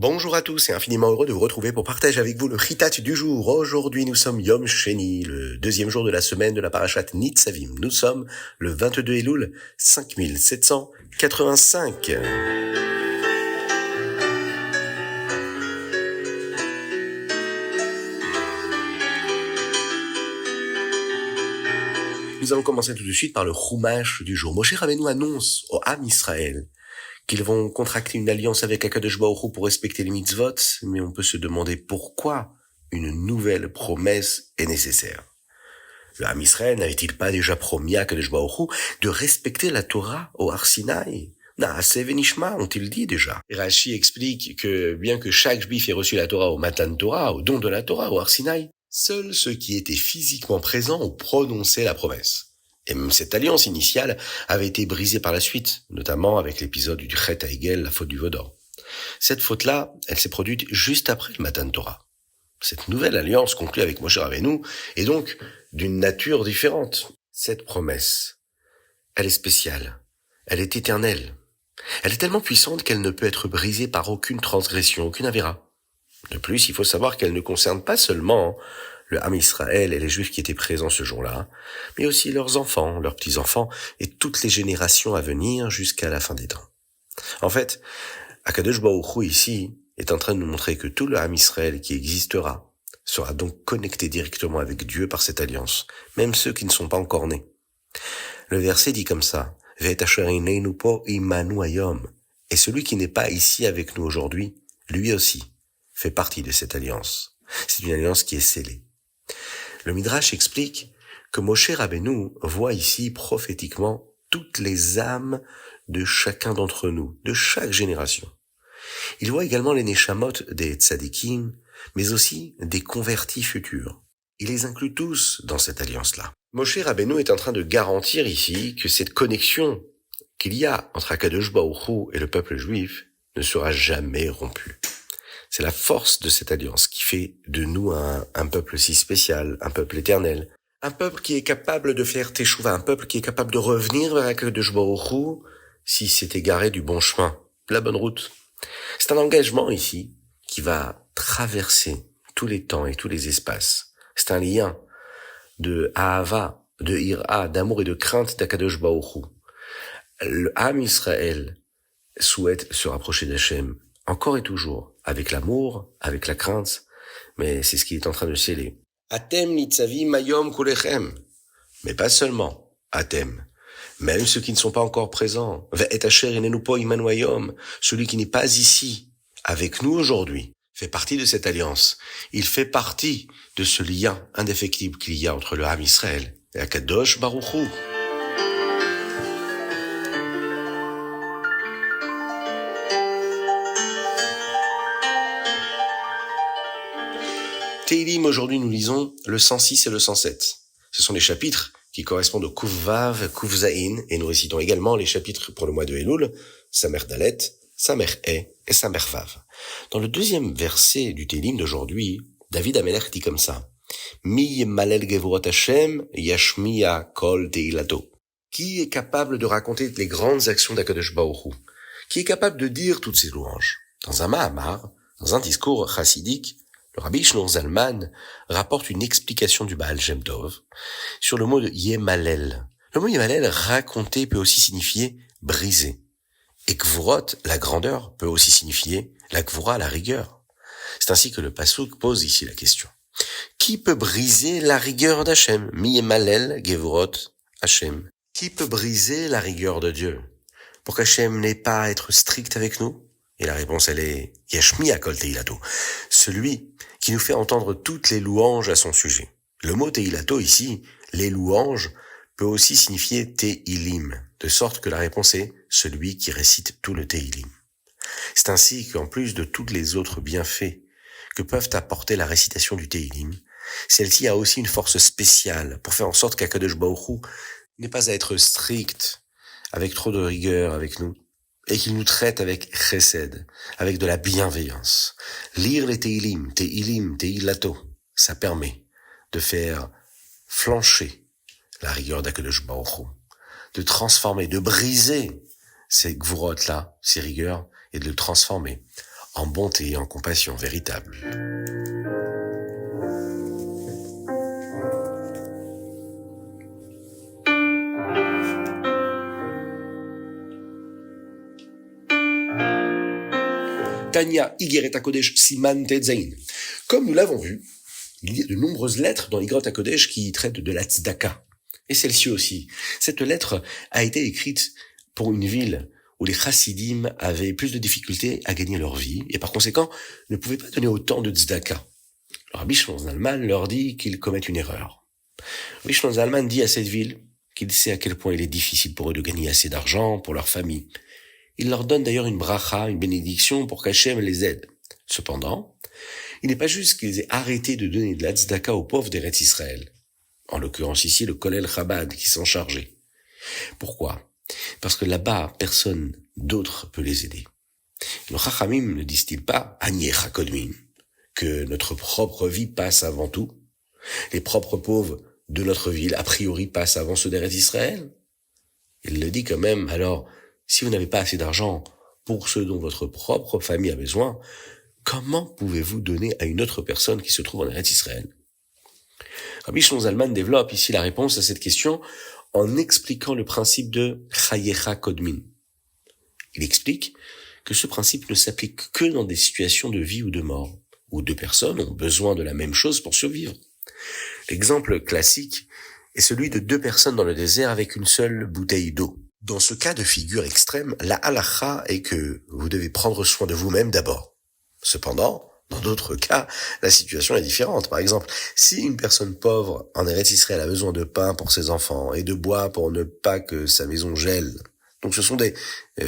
Bonjour à tous et infiniment heureux de vous retrouver pour partager avec vous le Chitat du jour. Aujourd'hui, nous sommes Yom Sheni, le deuxième jour de la semaine de la parashat Nitzavim. Nous sommes le 22 Elul 5785. Nous allons commencer tout de suite par le Chumash du jour. Moshe Rabbeinu annonce au Ham Israël qu'ils vont contracter une alliance avec Akadosh Baruch Hu pour respecter les mitzvot, mais on peut se demander pourquoi une nouvelle promesse est nécessaire. Le Ham Israël n'avait-il pas déjà promis à Akadosh Baruch Hu de respecter la Torah au Har Sinaï? Naaseh venishma, ont-ils dit déjà. Et Rashi explique que bien que chaque juif ait reçu la Torah au Matan Torah, au don de la Torah, au Har Sinaï, seuls ceux qui étaient physiquement présents ont prononcé la promesse. Et même cette alliance initiale avait été brisée par la suite, notamment avec l'épisode du Chet Haigel, la faute du Vaudor. Cette faute-là, elle s'est produite juste après le Matan Torah. Cette nouvelle alliance conclue avec Moshe Rabbeinu est donc d'une nature différente. Cette promesse, elle est spéciale, elle est éternelle. Elle est tellement puissante qu'elle ne peut être brisée par aucune transgression, aucune avéra. De plus, il faut savoir qu'elle ne concerne pas seulement le Ham Israël et les Juifs qui étaient présents ce jour-là, mais aussi leurs enfants, leurs petits-enfants et toutes les générations à venir jusqu'à la fin des temps. En fait, Akadosh Baruch Hu ici est en train de nous montrer que tout le Ham Israël qui existera sera donc connecté directement avec Dieu par cette alliance, même ceux qui ne sont pas encore nés. Le verset dit comme ça, « Ve'et asher ineinu po imanu hayom » et celui qui n'est pas ici avec nous aujourd'hui, lui aussi, fait partie de cette alliance. C'est une alliance qui est scellée. Le Midrash explique que Moshe Rabbeinu voit ici prophétiquement toutes les âmes de chacun d'entre nous, de chaque génération. Il voit également les neshamot des tzadikim, mais aussi des convertis futurs. Il les inclut tous dans cette alliance-là. Moshe Rabbeinu est en train de garantir ici que cette connexion qu'il y a entre Akadosh Baruch Hu et le peuple juif ne sera jamais rompue. C'est la force de cette alliance qui fait de nous un peuple si spécial, un peuple éternel, un peuple qui est capable de faire teshuva, un peuple qui est capable de revenir vers Akadosh Baruch Hu si s'est égaré du bon chemin, de la bonne route. C'est un engagement ici qui va traverser tous les temps et tous les espaces. C'est un lien de ahava, de ira, d'amour et de crainte d'Akadosh Baruch Hu. Le Ham Israël souhaite se rapprocher d'Hachem encore et toujours, avec l'amour, avec la crainte, mais c'est ce qu'il est en train de sceller. Atem nitzavim hayom kulechem. Mais pas seulement Atem. Même ceux qui ne sont pas encore présents. Ve'et asher inenu po imanu hayom. Celui qui n'est pas ici, avec nous aujourd'hui, fait partie de cette alliance. Il fait partie de ce lien indéfectible qu'il y a entre le Ham Israël et Akadosh Baruch Hu. Teilim, aujourd'hui nous lisons le 106 et le 107. Ce sont les chapitres qui correspondent au Kuf Vav, Kuf Zayin, et nous récitons également les chapitres pour le mois de Elul, Samer Dalet, Samer E et Samer Vav. Dans le deuxième verset du Teilim d'aujourd'hui, David Amelech dit comme ça, Mi yemalel gevurot Hashem, yashmiya kol teilato. Qui est capable de raconter les grandes actions d'Akadosh Baruch Hu? Qui est capable de dire toutes ces louanges? Dans un Mahamar, dans un discours chassidique, le Rabbi Shneur Zalman rapporte une explication du Baal Shem Tov sur le mot de Yemalel. Le mot Yemalel, raconter, peut aussi signifier briser. Et Gvurot, la grandeur, peut aussi signifier la Gvura, la rigueur. C'est ainsi que le Pasuk pose ici la question. Qui peut briser la rigueur d'Hachem? Mi Yemalel Gevurot Hachem. Qui peut briser la rigueur de Dieu? Pour qu'Hachem n'ait pas à être strict avec nous? Et la réponse, elle est Yashmi Akol Teilato. Celui qui nous fait entendre toutes les louanges à son sujet. Le mot Teilato ici, les louanges, peut aussi signifier Teilim, de sorte que la réponse est celui qui récite tout le Teilim. C'est ainsi qu'en plus de tous les autres bienfaits que peuvent apporter la récitation du Teilim, celle-ci a aussi une force spéciale pour faire en sorte qu'Akadosh Baruch Hu n'ait pas à être strict, avec trop de rigueur avec nous, et qu'il nous traite avec chesed, avec de la bienveillance. Lire les Teilim, Teilato, ça permet de faire flancher la rigueur d'Akadosh Baruch Hu, de transformer, de briser ces gvurot-là, ces rigueurs, et de le transformer en bonté et en compassion véritable. Tanya Igeret HaKodesh Siman Tetzain. Comme nous l'avons vu, il y a de nombreuses lettres dans l'Igret HaKodesh qui traitent de la tzedaka. Et celle-ci aussi. Cette lettre a été écrite pour une ville où les chassidim avaient plus de difficultés à gagner leur vie et par conséquent ne pouvaient pas donner autant de tzedaka. Le Rabbi Shlomo Zalman leur dit qu'ils commettent une erreur. Rabbi Shlomo Zalman dit à cette ville qu'il sait à quel point il est difficile pour eux de gagner assez d'argent pour leur famille. Il leur donne d'ailleurs une bracha, une bénédiction pour qu'Hachem les aide. Cependant, il n'est pas juste qu'ils aient arrêté de donner de la tzedaka aux pauvres d'Eretz Israël. En l'occurrence ici, le Kollel Chabad qui s'en chargeait. Pourquoi ? Parce que là-bas, personne d'autre peut les aider. Nos Chachamim ne disent-ils pas, Aniech HaKodmin, que notre propre vie passe avant tout? Les propres pauvres de notre ville, a priori, passent avant ceux d'Eretz Israël? Il le dit quand même, alors, si vous n'avez pas assez d'argent pour ce dont votre propre famille a besoin, comment pouvez-vous donner à une autre personne qui se trouve en Eretz Israël? Rabbi Shlomo Zalman développe ici la réponse à cette question en expliquant le principe de Chayecha Kodmin. Il explique que ce principe ne s'applique que dans des situations de vie ou de mort, où deux personnes ont besoin de la même chose pour survivre. L'exemple classique est celui de deux personnes dans le désert avec une seule bouteille d'eau. Dans ce cas de figure extrême, la halakha est que vous devez prendre soin de vous-même d'abord. Cependant, dans d'autres cas, la situation est différente. Par exemple, si une personne pauvre en Eretz Israël a besoin de pain pour ses enfants et de bois pour ne pas que sa maison gèle, donc ce sont des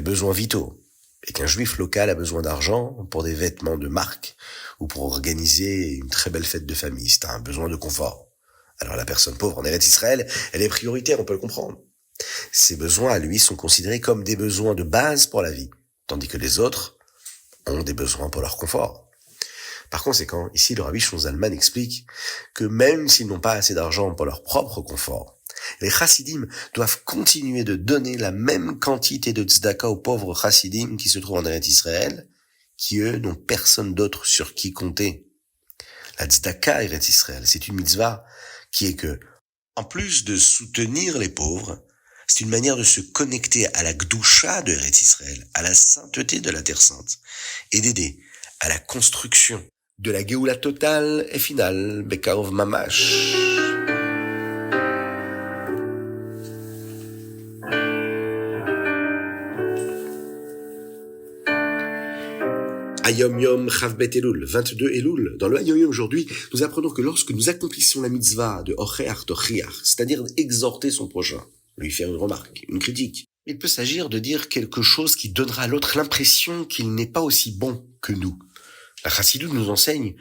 besoins vitaux, et qu'un juif local a besoin d'argent pour des vêtements de marque ou pour organiser une très belle fête de famille, c'est un besoin de confort. Alors la personne pauvre en Eretz Israël, elle est prioritaire, on peut le comprendre. Ces besoins à lui sont considérés comme des besoins de base pour la vie, tandis que les autres ont des besoins pour leur confort. Par conséquent, ici le Rabbi Shlomo Zalman explique que même s'ils n'ont pas assez d'argent pour leur propre confort, les chassidim doivent continuer de donner la même quantité de tzedaka aux pauvres chassidim qui se trouvent en Eretz Israël, qui eux n'ont personne d'autre sur qui compter. La tzedaka Eretz Israël, c'est une mitzvah qui est que, en plus de soutenir les pauvres, c'est une manière de se connecter à la gdusha de Eretz Israël, à la sainteté de la Terre Sainte, et d'aider à la construction de la Géoula totale et finale, Bekarov Mamash. Ayom Yom Chavbet Elul, 22 Elul. Dans le Ayom Yom aujourd'hui, nous apprenons que lorsque nous accomplissons la mitzvah de Ocheach Tochiach, c'est-à-dire exhorter son prochain, lui faire une remarque, une critique, il peut s'agir de dire quelque chose qui donnera à l'autre l'impression qu'il n'est pas aussi bon que nous. La Chassidoute nous enseigne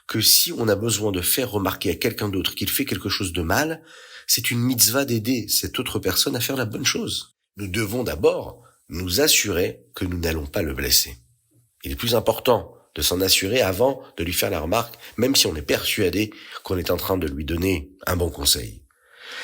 que si on a besoin de faire remarquer à quelqu'un d'autre qu'il fait quelque chose de mal, c'est une mitzvah d'aider cette autre personne à faire la bonne chose. Nous devons d'abord nous assurer que nous n'allons pas le blesser. Il est plus important de s'en assurer avant de lui faire la remarque, même si on est persuadé qu'on est en train de lui donner un bon conseil.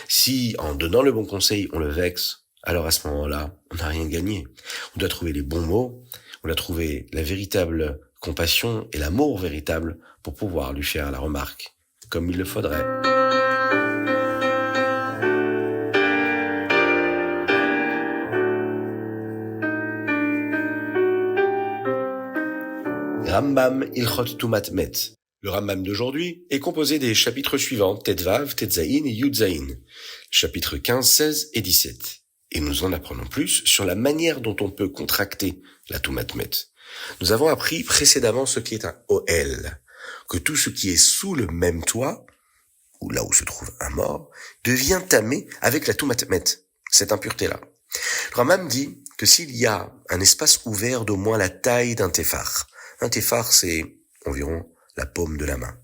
Si, en donnant le bon conseil, on le vexe, alors à ce moment-là, on n'a rien gagné. On doit trouver les bons mots, on doit trouver la véritable compassion et l'amour véritable pour pouvoir lui faire la remarque, comme il le faudrait. Rambam Ilchot Tumat Met. Le Rambam d'aujourd'hui est composé des chapitres suivants, Tetvav, Tetzaïn et Yudzaïn, chapitres 15, 16 et 17. Et nous en apprenons plus sur la manière dont on peut contracter la Tumat Met. Nous avons appris précédemment ce qu'est un Ohel, que tout ce qui est sous le même toit, ou là où se trouve un mort, devient tamé avec la Tumat Met, cette impureté-là. Le Rambam dit que s'il y a un espace ouvert d'au moins la taille d'un téphar, un téphar c'est environ la paume de la main,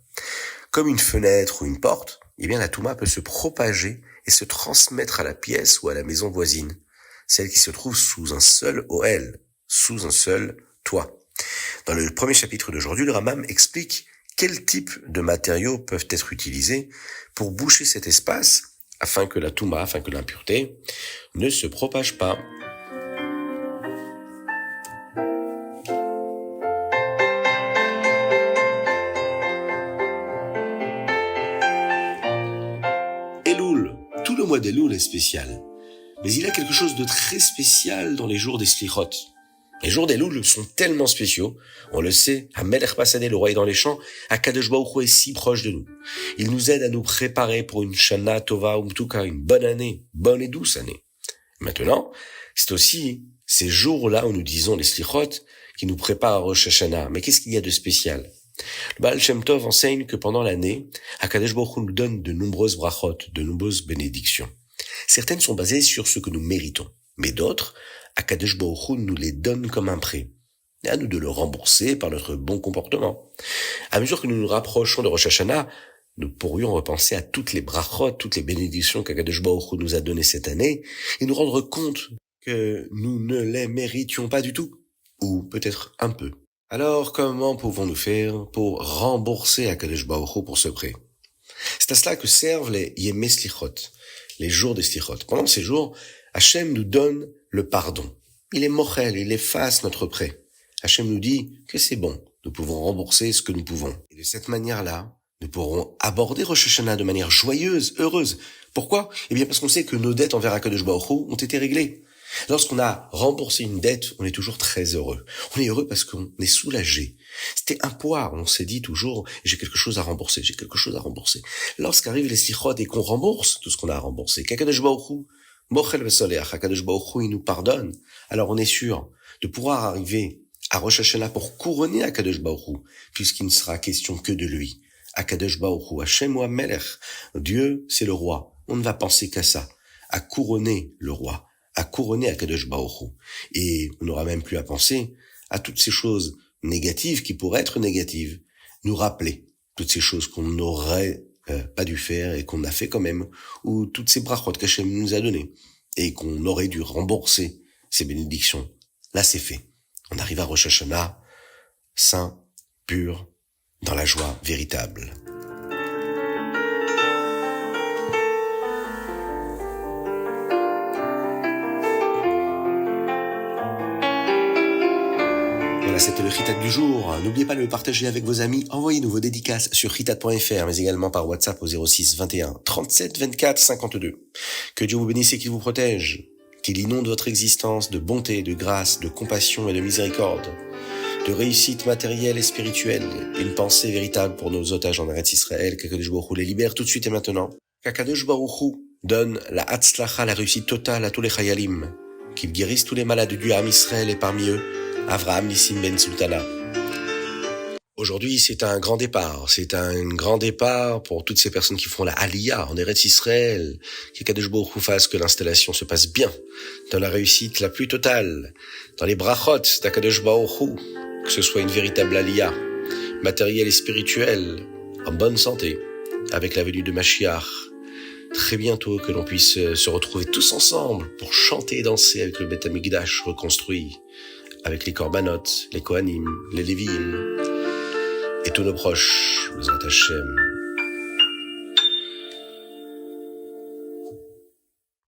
comme une fenêtre ou une porte, eh bien la Touma peut se propager et se transmettre à la pièce ou à la maison voisine, celle qui se trouve sous un seul Ohel, sous un seul toit. Dans le premier chapitre d'aujourd'hui, le Rambam explique quels types de matériaux peuvent être utilisés pour boucher cet espace afin que la Touma, afin que l'impureté ne se propage pas. mois d'Elul est spécial. Mais il y a quelque chose de très spécial dans les jours des Slichot. Les jours d'Elul sont tellement spéciaux, on le sait, Hamelech Pasadé, le roi est dans les champs, Akadosh Baruch Hu est si proche de nous. Il nous aide à nous préparer pour une Shana Tova Umtuka, une bonne année, bonne et douce année. Maintenant, c'est aussi ces jours-là où nous disons les Slichot qui nous préparent à Rosh Hashanah. Mais qu'est-ce qu'il y a de spécial? Le Baal Shem Tov enseigne que pendant l'année, Akadosh Baruch Hu nous donne de nombreuses brachot, de nombreuses bénédictions. Certaines sont basées sur ce que nous méritons, mais d'autres, Akadosh Baruch Hu nous les donne comme un prêt. Et à nous de le rembourser par notre bon comportement. À mesure que nous nous rapprochons de Rosh Hashanah, nous pourrions repenser à toutes les brachot, toutes les bénédictions qu'Akadosh Baruch Hu nous a données cette année, et nous rendre compte que nous ne les méritions pas du tout, ou peut-être un peu. Alors, comment pouvons-nous faire pour rembourser Akadosh Baruch Hu pour ce prêt? C'est à cela que servent les Yemei Slichot, les jours des Slichot. Pendant ces jours, Hachem nous donne le pardon. Il est mochel, il efface notre prêt. Hachem nous dit que c'est bon, nous pouvons rembourser ce que nous pouvons. Et de cette manière-là, nous pourrons aborder Rosh Hashanah de manière joyeuse, heureuse. Pourquoi? Eh bien parce qu'on sait que nos dettes envers Akadosh Baruch Hu ont été réglées. Lorsqu'on a remboursé une dette, on est toujours très heureux. On est heureux parce qu'on est soulagé. C'était un poids, on s'est dit toujours, j'ai quelque chose à rembourser, j'ai quelque chose à rembourser. Lorsqu'arrivent les Slichot et qu'on rembourse tout ce qu'on a à rembourser, qu'Akadosh Baruch Hu, Mochel Vesoleach, Akadosh Baruch Hu, il nous pardonne, alors on est sûr de pouvoir arriver à Rosh Hashanah pour couronner Akadosh Baruch Hu, puisqu'il ne sera question que de lui. Akadosh Baruch Hu, Hashem ou Melech, Dieu, c'est le roi. On ne va penser qu'à ça, à couronner le roi, à couronner Akadosh Baruch Hu. Et on n'aura même plus à penser à toutes ces choses négatives qui pourraient être négatives, nous rappeler toutes ces choses qu'on n'aurait pas dû faire et qu'on a fait quand même, ou toutes ces brachot qu'Hachem nous a données et qu'on aurait dû rembourser ces bénédictions. Là, c'est fait. On arrive à Rosh Hashanah, saint, pur, dans la joie véritable. Voilà, c'était le Chitat du jour. N'oubliez pas de le partager avec vos amis. Envoyez-nous vos dédicaces sur chitat.fr, mais également par WhatsApp au 06 21 37 24 52. Que Dieu vous bénisse et qu'il vous protège. Qu'il inonde votre existence de bonté, de grâce, de compassion et de miséricorde, de réussite matérielle et spirituelle, une pensée véritable pour nos otages en Eretz Israël, qu'Akadosh Baruch Hu les libère tout de suite et maintenant, qu'Akadosh Baruch Hu donne la hatzlacha, la réussite totale à tous les chayalim, qu'il guérisse tous les malades du Ham Israël et parmi eux, Avraham Nissim Ben Sultana. Aujourd'hui, c'est un grand départ. C'est un grand départ pour toutes ces personnes qui font la Aliyah en Eretz Israël. Qu'Akadosh Baruch Hu fasse que l'installation se passe bien, dans la réussite la plus totale, dans les brachot d'Akadosh Baruch Hu, que ce soit une véritable Aliyah, matérielle et spirituelle, en bonne santé, avec la venue de Mashiach. Très bientôt que l'on puisse se retrouver tous ensemble pour chanter et danser avec le Beth Amikdash reconstruit, avec les Korbanot, les Kohanim, les Lévi'im, et tous nos proches, Bezrat Hashem.